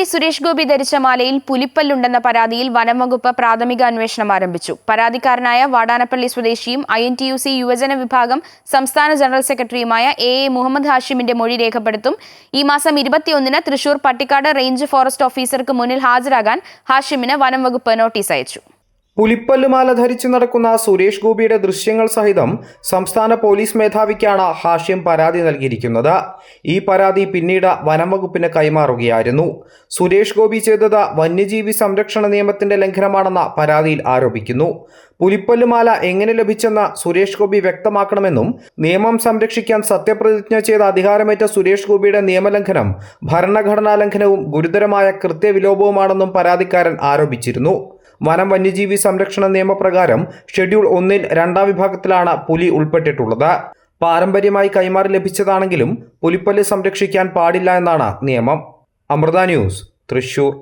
സുരേഷ് ഗോപി ധരിച്ച മാലയിൽ പുലിപ്പല്ലുണ്ടെന്ന പരാതിയിൽ വനംവകുപ്പ് പ്രാഥമിക അന്വേഷണം ആരംഭിച്ചു. പരാതിക്കാരനായ വാടാനപ്പള്ളി സ്വദേശിയും INTUC യുവജന വിഭാഗം സംസ്ഥാന ജനറൽ സെക്രട്ടറിയുമായ AA മുഹമ്മദ് ഹാഷിമിന്റെ മൊഴി രേഖപ്പെടുത്തും. ഈ മാസം 21-ന് തൃശൂർ പട്ടിക്കാട് റേഞ്ച് ഫോറസ്റ്റ് ഓഫീസർക്ക് മുന്നിൽ ഹാജരാകാൻ ഹാഷിമിന് വനംവകുപ്പ് നോട്ടീസ് അയച്ചു. പുലിപ്പല്ലുമാല ധരിച്ചു നടക്കുന്ന സുരേഷ് ഗോപിയുടെ ദൃശ്യങ്ങൾ സഹിതം സംസ്ഥാന പോലീസ് മേധാവിക്കാണ് ഹാഷ്യം പരാതി നൽകിയിരിക്കുന്നത്. ഈ പരാതി പിന്നീട് വനംവകുപ്പിന് കൈമാറുകയായിരുന്നു. സുരേഷ് ഗോപി ചെയ്തത് വന്യജീവി സംരക്ഷണ നിയമത്തിന്റെ ലംഘനമാണെന്ന് പരാതിയിൽ ആരോപിക്കുന്നു. പുലിപ്പല്ലുമാല എങ്ങനെ ലഭിച്ചെന്ന് സുരേഷ് ഗോപി വ്യക്തമാക്കണമെന്നും നിയമം സംരക്ഷിക്കാൻ സത്യപ്രതിജ്ഞ ചെയ്ത അധികാരമേറ്റ സുരേഷ് ഗോപിയുടെ നിയമലംഘനം ഭരണഘടനാ ലംഘനവും ഗുരുതരമായ കൃത്യവിലോപവുമാണെന്നും പരാതിക്കാരൻ ആരോപിച്ചിരുന്നു. വനം വന്യജീവി സംരക്ഷണ നിയമപ്രകാരം ഷെഡ്യൂൾ 1-ൽ 2-ാം വിഭാഗത്തിലാണ് പുലി ഉൾപ്പെട്ടിട്ടുള്ളത്. പാരമ്പര്യമായി കൈമാറി ലഭിച്ചതാണെങ്കിലും പുലിപ്പല്ല് സംരക്ഷിക്കാൻ പാടില്ല എന്നാണ് നിയമം. അമൃത ന്യൂസ്, തൃശൂർ.